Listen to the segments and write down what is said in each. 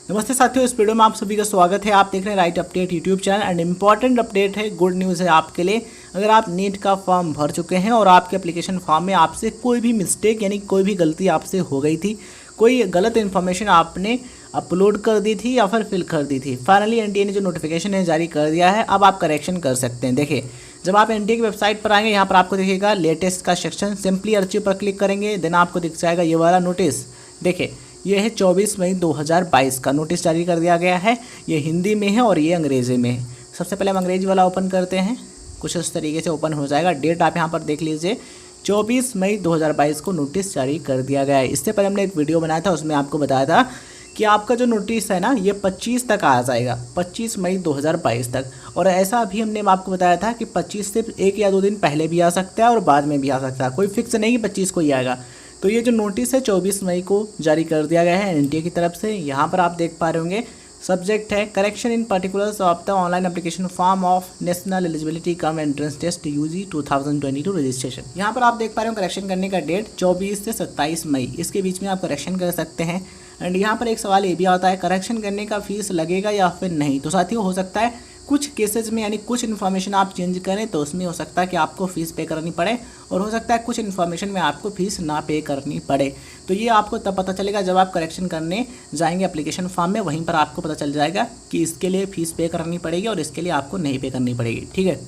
नमस्ते साथियों, इस वीडियो में आप सभी का स्वागत है। आप देख रहे हैं right update YouTube channel and important update है, गुड न्यूज़ है आपके लिए। अगर आप नीट का फॉर्म भर चुके हैं और आपके एप्लीकेशन फॉर्म में आपसे कोई भी मिस्टेक यानी कोई भी गलती आपसे हो गई थी, कोई गलत इन्फॉर्मेशन आपने अपलोड कर दी थी या फिर फिल कर दी थी, फाइनली एनटीए ने जो नोटिफिकेशन है जारी कर दिया है। अब आप करेक्शन कर सकते हैं। देखिए, जब आप एनटीए की वेबसाइट पर आएंगे, यहाँ पर आपको दिखेगा लेटेस्ट का सेक्शन, सिंपली अर्ची पर क्लिक करेंगे, देन आपको दिख जाएगा ये वाला नोटिस। देखिए, ये है 24 मई 2022 का नोटिस जारी कर दिया गया है। ये हिंदी में है और ये अंग्रेजी में है। सबसे पहले हम अंग्रेजी वाला ओपन करते हैं, कुछ इस तरीके से ओपन हो जाएगा। डेट आप यहाँ पर देख लीजिए, 24 मई 2022 को नोटिस जारी कर दिया गया है। इससे पहले हमने एक वीडियो बनाया था, उसमें आपको बताया था कि आपका जो नोटिस है ना, ये 25 तक आ जाएगा, 25 मई 2022 तक। और ऐसा भी हमने आपको बताया था कि 25 से 1 या 2 दिन पहले भी आ सकता है और बाद में भी आ सकता है, कोई फिक्स नहीं कि 25 को ही आएगा। तो ये जो नोटिस है 24 मई को जारी कर दिया गया है एनटीए की तरफ से। यहाँ पर आप देख पा रहे होंगे, सब्जेक्ट है correction in particulars of the online application form of national eligibility cum entrance test UG 2022 registration. यहाँ पर आप देख पा रहे हो करेक्शन करने का डेट 24 से 27 मई, इसके बीच में आप करेक्शन कर सकते हैं। एंड यहाँ पर एक सवाल ये भी आता है, करेक्शन करने का फीस लगेगा या फिर नहीं। तो साथियों, हो सकता है कुछ केसेज में यानी कुछ इन्फॉर्मेशन आप चेंज करें तो उसमें हो सकता है कि आपको फ़ीस पे करनी पड़े, और हो सकता है कुछ इन्फॉर्मेशन में आपको फ़ीस ना पे करनी पड़े। तो ये आपको तब पता चलेगा जब आप करेक्शन करने जाएंगे एप्लीकेशन फॉर्म में, वहीं पर आपको पता चल जाएगा कि इसके लिए फ़ीस पे करनी पड़ेगी और इसके लिए आपको नहीं पे करनी पड़ेगी। ठीक है,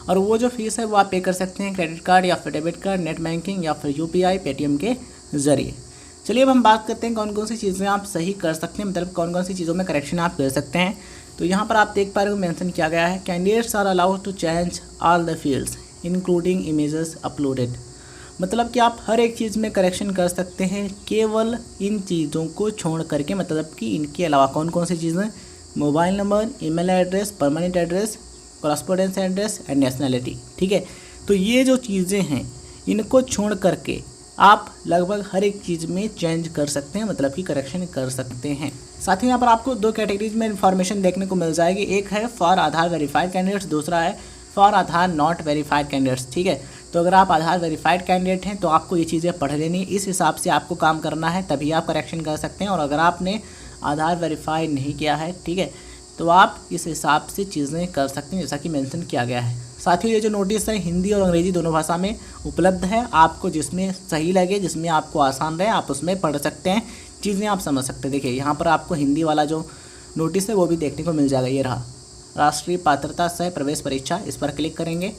और वो जो फीस है वो आप पे कर सकते हैं क्रेडिट कार्ड या फिर डेबिट कार्ड, नेट बैंकिंग या फिर यूपीआई, पेटीएम के ज़रिए। चलिए अब हम बात करते हैं कौन कौन सी चीज़ें आप सही कर सकते हैं, मतलब कौन कौन सी चीज़ों में करेक्शन आप कर सकते हैं। तो यहाँ पर आप देख पा रहे हो मेंशन किया गया है, candidates are allowed to change all the fields including images uploaded. मतलब कि आप हर एक चीज़ में करेक्शन कर सकते हैं, केवल इन चीज़ों को छोड़ करके। मतलब कि इनके अलावा कौन कौन सी चीज़ें, mobile number, email address, permanent address, correspondence address and nationality. ठीक है, तो ये जो चीज़ें हैं इनको छोड़ करके आप लगभग हर एक चीज़ में चेंज कर सकते हैं, मतलब कि करेक्शन कर सकते हैं। साथ ही यहाँ पर आपको 2 कैटेगरीज में इन्फॉर्मेशन देखने को मिल जाएगी। एक है फॉर आधार वेरीफाइड कैंडिडेट्स, दूसरा है for Aadhaar not verified candidates. ठीक है, तो अगर आप आधार वेरीफाइड कैंडिडेट हैं तो आपको ये चीज़ें पढ़ लेनी, इस हिसाब से आपको काम करना है, तभी आप करेक्शन कर सकते हैं। और अगर आपने आधार वेरीफाइड नहीं किया है, ठीक है, तो आप इस हिसाब से चीज़ें कर सकते हैं जैसा कि मेंशन किया गया है। साथियों, ये जो नोटिस है हिंदी और अंग्रेजी दोनों भाषा में उपलब्ध है। आपको जिसमें सही लगे, जिसमें आपको आसान रहे, आप उसमें पढ़ सकते हैं, चीज़ें आप समझ सकते हैं। देखिए, यहाँ पर आपको हिंदी वाला जो नोटिस है वो भी देखने को मिल जाएगा। ये रहा, राष्ट्रीय पात्रता सह प्रवेश परीक्षा, इस पर क्लिक करेंगे,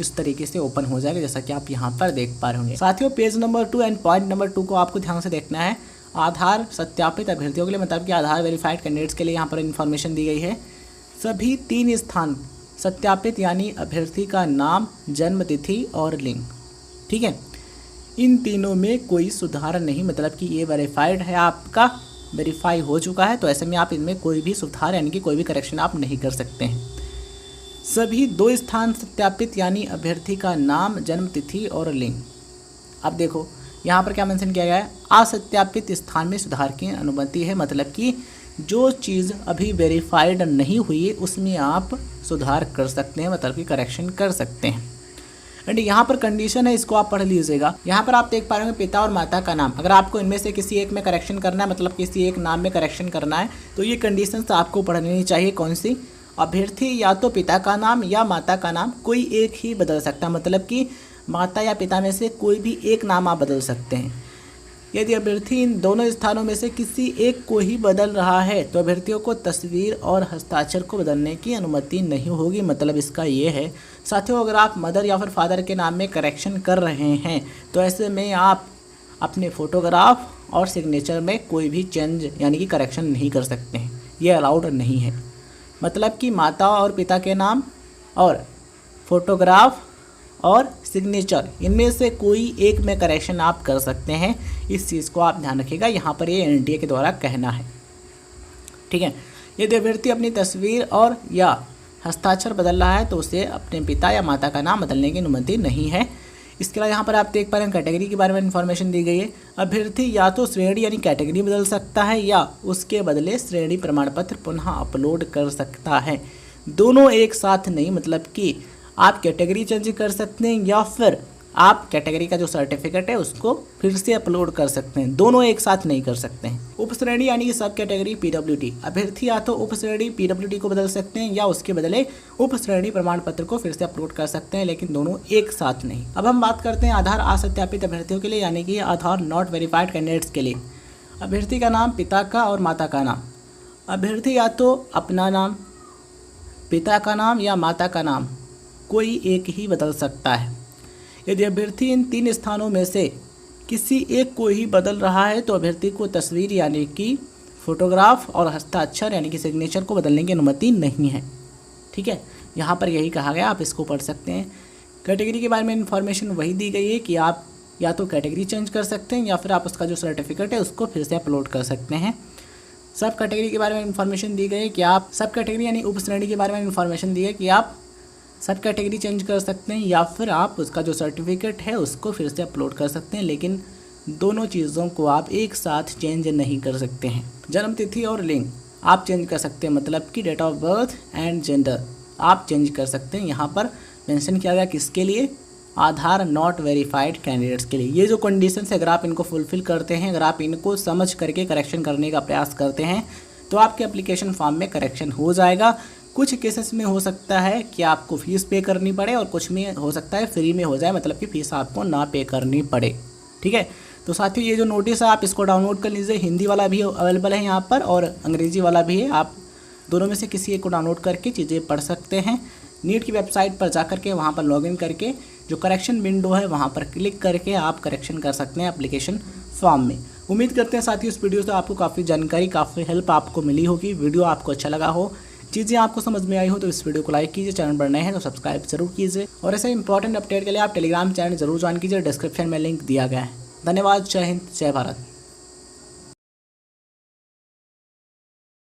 इस तरीके से ओपन हो जाएगा जैसा कि आप यहाँ पर देख पा रहे होंगे। साथियों, page number 2 and point number 2 को आपको ध्यान से देखना है। आधार सत्यापित अभ्यर्थियों के लिए, मतलब कि आधार वेरीफाइड कैंडिडेट्स के लिए यहाँ पर इन्फॉर्मेशन दी गई है। सभी 3 स्थान सत्यापित यानी अभ्यर्थी का नाम, जन्म तिथि और लिंग। ठीक है, इन तीनों में कोई सुधार नहीं, मतलब कि ये वेरीफाइड है, आपका वेरीफाई हो चुका है, तो ऐसे में आप इनमें कोई भी सुधार यानी कि कोई भी करेक्शन आप नहीं कर सकते हैं। सभी 2 स्थान सत्यापित यानी अभ्यर्थी का नाम, जन्म तिथि और लिंग। अब देखो यहाँ पर क्या मेंशन किया गया है, असत्यापित स्थान में सुधार की अनुमति है, मतलब कि जो चीज़ अभी वेरीफाइड नहीं हुई है उसमें आप सुधार कर सकते हैं, मतलब कि करेक्शन कर सकते हैं। एंड यहाँ पर कंडीशन है, इसको आप पढ़ लीजिएगा। यहाँ पर आप देख पा रहे होंगे पिता और माता का नाम, अगर आपको इनमें से किसी एक में करेक्शन करना है, मतलब किसी एक नाम में करेक्शन करना है, तो ये कंडीशन आपको पढ़ लेनी चाहिए। कौन सी, अभ्यर्थी या तो पिता का नाम या माता का नाम कोई एक ही बदल सकता है, मतलब कि माता या पिता में से कोई भी एक नाम आप बदल सकते हैं। यदि अभ्यर्थी इन दोनों स्थानों में से किसी एक को ही बदल रहा है तो अभ्यर्थियों को तस्वीर और हस्ताक्षर को बदलने की अनुमति नहीं होगी। मतलब इसका ये है साथियों, अगर आप मदर या फिर फादर के नाम में करेक्शन कर रहे हैं तो ऐसे में आप अपने फ़ोटोग्राफ और सिग्नेचर में कोई भी चेंज यानी कि करेक्शन नहीं कर सकते हैं, ये अलाउड नहीं है। मतलब कि माता और पिता के नाम और फोटोग्राफ और सिग्नेचर, इनमें से कोई एक में करेक्शन आप कर सकते हैं, इस चीज़ को आप ध्यान रखिएगा, यहाँ पर ये एनटीए के द्वारा कहना है। ठीक है, यदि अभ्यर्थी अपनी तस्वीर और या हस्ताक्षर बदल रहा है तो उसे अपने पिता या माता का नाम बदलने की अनुमति नहीं है। इसके अलावा यहाँ पर आप देख पा रहे हैं कैटेगरी के बारे में इन्फॉर्मेशन दी गई है। अभ्यर्थी या तो श्रेणी यानी कैटेगरी बदल सकता है या उसके बदले श्रेणी प्रमाण पत्र पुनः अपलोड कर सकता है, दोनों एक साथ नहीं। मतलब कि आप कैटेगरी चेंज कर सकते हैं या फिर आप कैटेगरी का जो सर्टिफिकेट है उसको फिर से अपलोड कर सकते हैं, दोनों एक साथ नहीं कर सकते हैं। उपश्रेणी यानी कि सब कैटेगरी PWD। अभ्यर्थी या तो उपश्रेणी PWD को बदल सकते हैं या उसके बदले उपश्रेणी प्रमाण पत्र को फिर से अपलोड कर सकते हैं, लेकिन दोनों एक साथ नहीं। अब हम बात करते हैं आधार असत्यापित अभ्यर्थियों के लिए यानी कि आधार नॉट वेरीफाइड कैंडिडेट्स के लिए। अभ्यर्थी का नाम, पिता का और माता का नाम। अभ्यर्थी या तो अपना नाम, पिता का नाम या माता का नाम कोई एक ही बदल सकता है। यदि अभ्यर्थी इन 3 स्थानों में से किसी एक को ही बदल रहा है तो अभ्यर्थी को तस्वीर यानी कि फोटोग्राफ और हस्ताक्षर यानी कि सिग्नेचर को बदलने की अनुमति नहीं है। ठीक है, यहाँ पर यही कहा गया, आप इसको पढ़ सकते हैं। कैटेगरी के बारे में इन्फॉर्मेशन वही दी गई है कि आप या तो कैटेगरी चेंज कर सकते हैं या फिर आप उसका जो सर्टिफिकेट है उसको फिर से अपलोड कर सकते हैं। सब कैटेगरी के बारे में इन्फॉर्मेशन दी गई है कि आप सब कैटेगरी यानी उपश्रेणी के बारे में इन्फॉर्मेशन दी है कि आप सब कैटेगरी चेंज कर सकते हैं या फिर आप उसका जो सर्टिफिकेट है उसको फिर से अपलोड कर सकते हैं, लेकिन दोनों चीज़ों को आप एक साथ चेंज नहीं कर सकते हैं। जन्म तिथि और लिंग आप चेंज कर सकते हैं, मतलब कि date of birth and gender आप चेंज कर सकते हैं। यहाँ पर मेंशन किया गया किसके लिए, आधार नॉट वेरीफाइड कैंडिडेट्स के लिए। ये जो कंडीशंस है अगर आप इनको फुलफिल करते हैं, अगर आप इनको समझ करके करेक्शन करने का प्रयास करते हैं तो आपके एप्लीकेशन फॉर्म में करेक्शन हो जाएगा। कुछ केसेस में हो सकता है कि आपको फ़ीस पे करनी पड़े और कुछ में हो सकता है फ्री में हो जाए, मतलब कि फ़ीस आपको ना पे करनी पड़े। ठीक है, तो साथियों ये जो नोटिस है आप इसको डाउनलोड कर लीजिए। हिंदी वाला भी अवेलेबल है यहाँ पर और अंग्रेज़ी वाला भी है। आप दोनों में से किसी एक को डाउनलोड करके चीज़ें पढ़ सकते हैं। नीट की वेबसाइट पर जा करके वहाँ पर लॉगिन करके जो करेक्शन विंडो है वहाँ पर क्लिक करके आप करेक्शन कर सकते हैं एप्लीकेशन फॉर्म में। उम्मीद करते हैं साथियों इस वीडियो से आपको काफ़ी जानकारी, काफ़ी हेल्प आपको मिली होगी। वीडियो आपको अच्छा लगा हो, चीज़ें आपको समझ में आई हो तो इस वीडियो को लाइक कीजिए। चैनल पर नए हैं तो सब्सक्राइब जरूर कीजिए और ऐसे इंपॉर्टेंट अपडेट के लिए आप टेलीग्राम चैनल जरूर ज्वाइन कीजिए। डिस्क्रिप्शन में लिंक दिया गया है। धन्यवाद। जय हिंद, जय भारत।